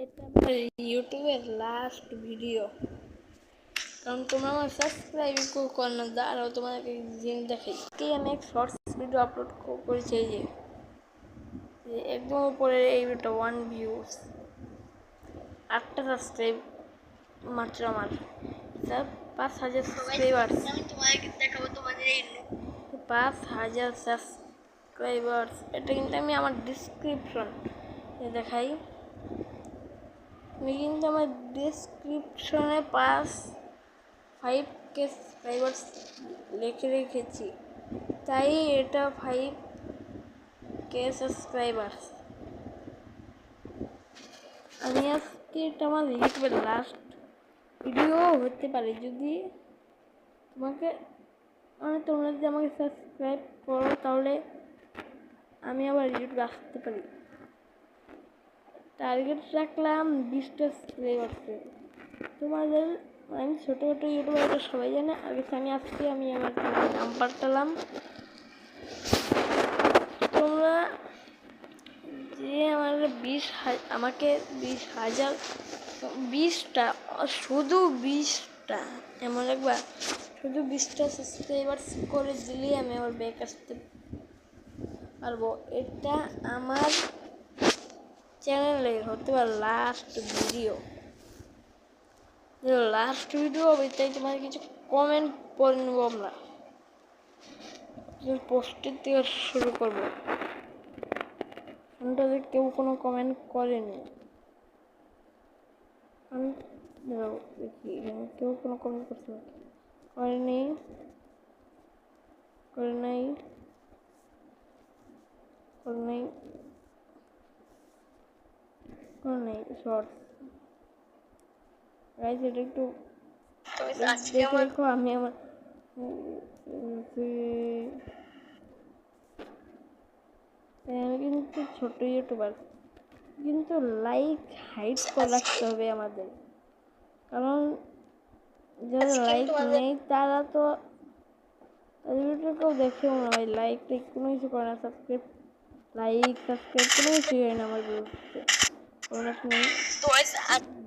এটা আমার ইউটিউবের লাস্ট ভিডিও, কারণ তোমরা আমার সাবস্ক্রাইব করো না, দাঁড়াও তোমাদেরকে জিনিস দেখাই। আমি এক শর্টস ভিডিও আপলোড করেছি, এই যে একদম উপরে এই ভিডিওটা 1 ভিউজ, 8টা সাবস্ক্রাইব মাত্র আমার, 5,000 সাবস্ক্রাইবার্স। আমি তোমাদেরকে দেখাবো তোমাদের এই 5,000 সাবস্ক্রাইবার্স। এটা কিন্তু আমি আমার ডিসক্রিপশন দেখাই, আমি কিন্তু আমার ডিসক্রিপশনে 5K সাবস্ক্রাইবার্স লিখে রেখেছি, তাই এটা 5K সাবস্ক্রাইবার্স। আমি আজকে এটা আমার ইউটিউবের লাস্ট ভিডিও হতে পারে, যদি তোমাকে তোমরা যদি আমাকে সাবস্ক্রাইব করো তাহলে আমি আবার ইউটিউবে আসতে পারি। টার্গেট রাখলাম 20টা সাবস্ক্রাইবারকে। তোমাদের আমি ছোটো ছোটো ইউটিউবারটা সবাই জানে, আমি আজকে আমি আমার নাম পাল্টালাম। তোমরা যে আমাকে 20টা শুধু 20টা এমন একবার শুধু 20টা সাবস্ক্রাইবার করে দিলেই আমি আবার ব্যাক আসতে পারবো। এটা আমার চ্যানেলের হতে পারে লাস্ট ভিডিও হবে, তাই তোমার কিছু কমেন্ট করে নেব। আমরা পোস্টের থেকে শুরু করবো, কেউ কোনো কমেন্ট করেনি, কেউ কোনো কমেন্ট করছে না, করে নাই শর্টস গাইস, এটা একটু দেখো। আমি আমার আমি কিন্তু ছোট ইউটিউবার, কিন্তু লাইক হাইড করে রাখতে হবে আমাদের, কারণ যারা লাইক নেই তারা তো কেউ দেখেও না ভাই, লাইক কোনো কিছু করে না, সাবস্ক্রাইব কোনো কিছুই হয় না আমার ভিডিওতে।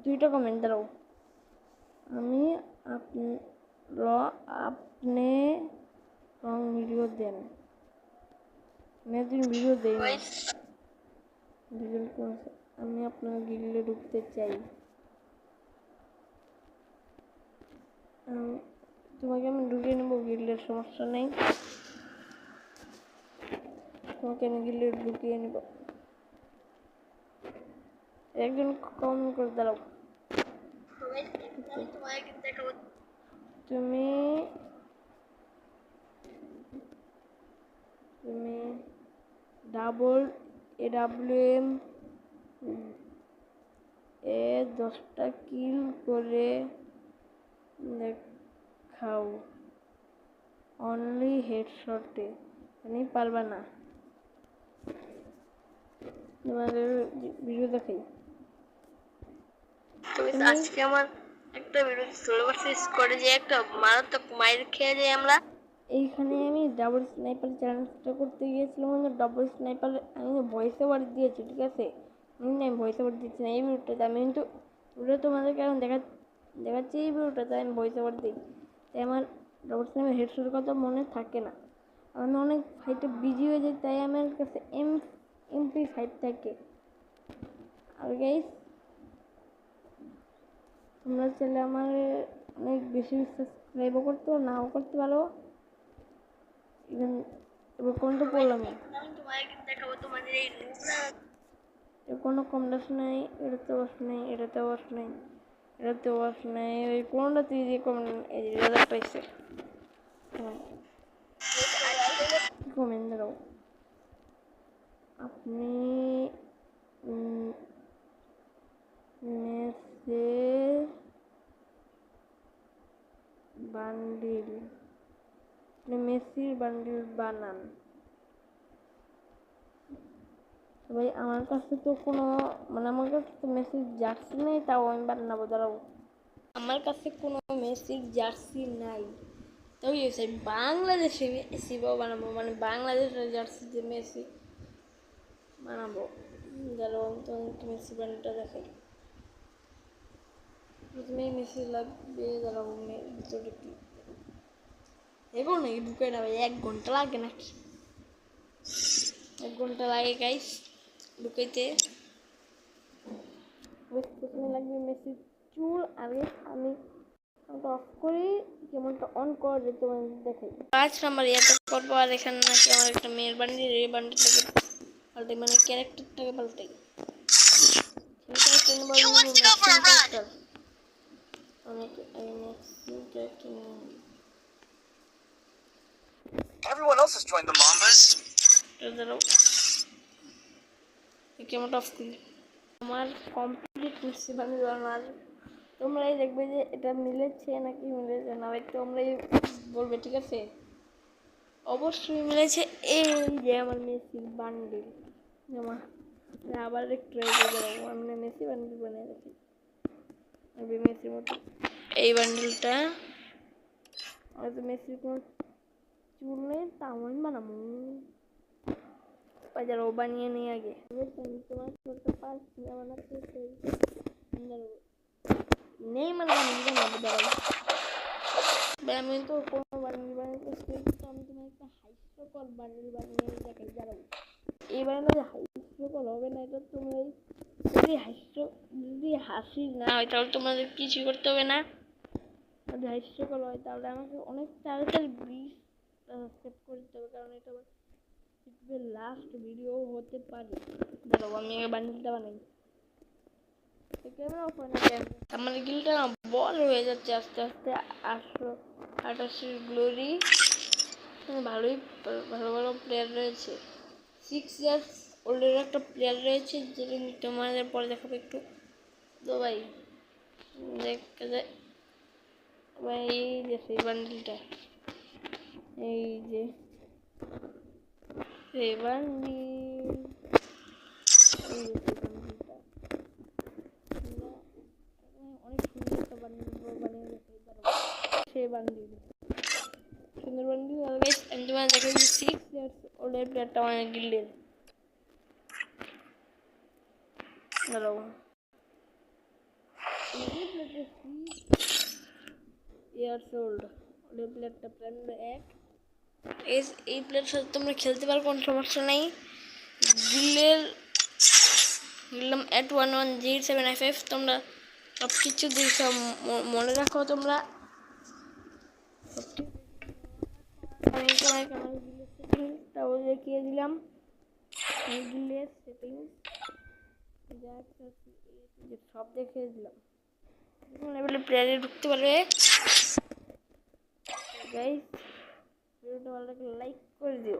2টা কমেন্ট দাঁড়াও, আপনি রং ভিডিও দেন, ভিডিও দেই না। আমি আপনার গিল্ডে ঢুকতে চাই, তোমাকে আমি ঢুকিয়ে নেবো গিল্ডের, সমস্যা নেই, তোমাকে আমি গিল্ডে ঢুকিয়ে নেব। একজন কমেন্ট করে দাঁড়াও, তুমি AWM 10টা কিল করে দেখাও, অনলি হেডশটে, মানে পারবা না। তোমাদের ভিডিও দেখাই, আজকে আমার একটা ভিডিও করে যে একটা মারাত্মক মাইর খেয়ে যাই আমরা। এইখানে আমি ডাবল স্নাইপার চ্যালেঞ্জটা করতে গিয়েছিলাম, ডাবল স্নাইপার আমি ভয়েস ওভার দিয়েছি, ঠিক আছে, আমি ভয়েস ওভার দিচ্ছি না এই ভিডিওটাতে, আমি কিন্তু তোমাদেরকে এখন দেখাচ্ছি এই ভিডিওটাতে আমি ভয়েস ওভার দিই, তাই আমার ডাবল স্নাইপার হেডশটের কথা মনে থাকে না, আমি অনেক ফাইটে বিজি হয়ে যাই, তাই আমার কাছে MP5 থাকে। আর গাইস, তোমরা চাইলে আমার অনেক বেশি সাবস্ক্রাইবও করতে পারো, নাও করতে পারো। এবার কোনটা বললাম, কোনো কম দাস নাই, এটাতে বস নাই, এটাতে বস নাই, এটাতে বস নাই, ওই কোনটা তুই যে রেজাল্ট পাইছে কমেন্ট দাও। আপনি মেসির বান্ডিল বানান। ভাই আমার কাছে তো কোনো আমার কাছে তো মেসির জার্সি নেই, তাও আমি বানাবো, দাঁড়াও, আমার কাছে কোনো মেসির জার্সি নাই, তাও বাংলাদেশে মেসি বানাবো, বাংলাদেশের জার্সি যে মেসি বানাবো। দাঁড়াও তোমাকে মেসি বান্ডিলটা দেখাই। প্রথমেই মেসি লাগবে, দাঁড়াবো ভিতরে কি এগো নাকি ঢুকে না ভাই, 1 ঘন্টা লাগে নাকি? 1 ঘন্টা লাগে গাইস ঢুকাইতে। প্রথমে লাগবে মেসির চুল। আগে আমি অফ করি, কেমনটা অন করে দিই তোমাদের দেখাই। 5 নাম্বার ইয়াটা করবো। আর এখানে নাকি আমার একটা মেয়ের বান্ডিল, এই বান্ডিলটাকে পাল্টাই, মানে ক্যারেক্টারটাকে পাল্টাই। Everyone else has joined the Mambas. কেমনটা অফ করি। আমার কমপ্লিট মেসি বান্ডিল বানার। তোমরাই দেখবে যে এটা মিলেছে নাকি মিলেছে না, তোমরাই বলবে, ঠিক আছে? অবশ্যই মিলেছে। এই যে আমার মেসির বান্ডিল। আমার আবার একটু ট্রাই করে দেবো, আমি মেসি বান্ডিল বানিয়ে রাখি মেসির মতো। এই বান্ডিলটা হয়তো মেসির কোনো চুল নেই, তা আমি বানাবো। বাজারও বানিয়ে নিয়ে আগে তোমার পারছি না বানাতে নেই, মানে বানাবো। দাঁড়াবো আমি তো কোনো বান্ডিল বানাতে আমি তোমার একটা হাস্যকর বান্ডিল বানিয়ে দেখাই। দাঁড়াবো এবার না যে হাস্যকর হবে না, এটা তোমরা যদি হাসি না হয় তাহলে তোমাদের কিছু করতে হবে না। যদি হাস্যকর হয় তাহলে আমাকে অনেক তাড়াতাড়ি 20 সাবস্ক্রাইব করতে হবে, কারণ এটা লাস্ট ভিডিও হতে পারে। দাঁড়াবো আমি বান্ডিলটা বানাই। আমার গিলটা না বল হয়ে যাচ্ছে আস্তে আস্তে। 88 গ্লোরি, ভালোই ভালো ভালো প্লেয়ার রয়েছে। 6 ইয়ার্স ওল্ডের একটা প্লেয়ার রয়েছে, যেটা তোমাদের পরে দেখাবো একটু। তো ভাই দেখা যায় ভাই, এই যে সেই বান্ডিলটা, এই যে সেই বান্ডিল, অনেক সুন্দর একটা বান্ডিল বানিয়ে দেখাই। সেই বান্ডিল সুন্দর বান্ডিল। আমি তোমার দেখাই 6 ইয়ার্স ওল্ডের প্লেয়ারটা আমার গিল্ডের। দাঁড়াও ইয়ার্স ওল্ড ওল্ডের প্লেয়ারটা প্রাইম 1। এই প্লেয়ারের সাথে তোমরা খেলতে পারো, কোনো সমস্যা নেই। গিল্ডের দিলাম @1107FF। তোমরা সব কিছু দিয়েছো, মনে রাখো তোমরা। আমি তোমার গিল্ডের সেটিংসটাও দেখিয়ে দিলাম। গিল্ডের সেটিংস সব দেখিয়ে দিলাম। লেভেলে প্লেয়ারে ঢুকতে পারবে। গাইস ভিডিওটা ভালো লাগলে লাইক করে দিও।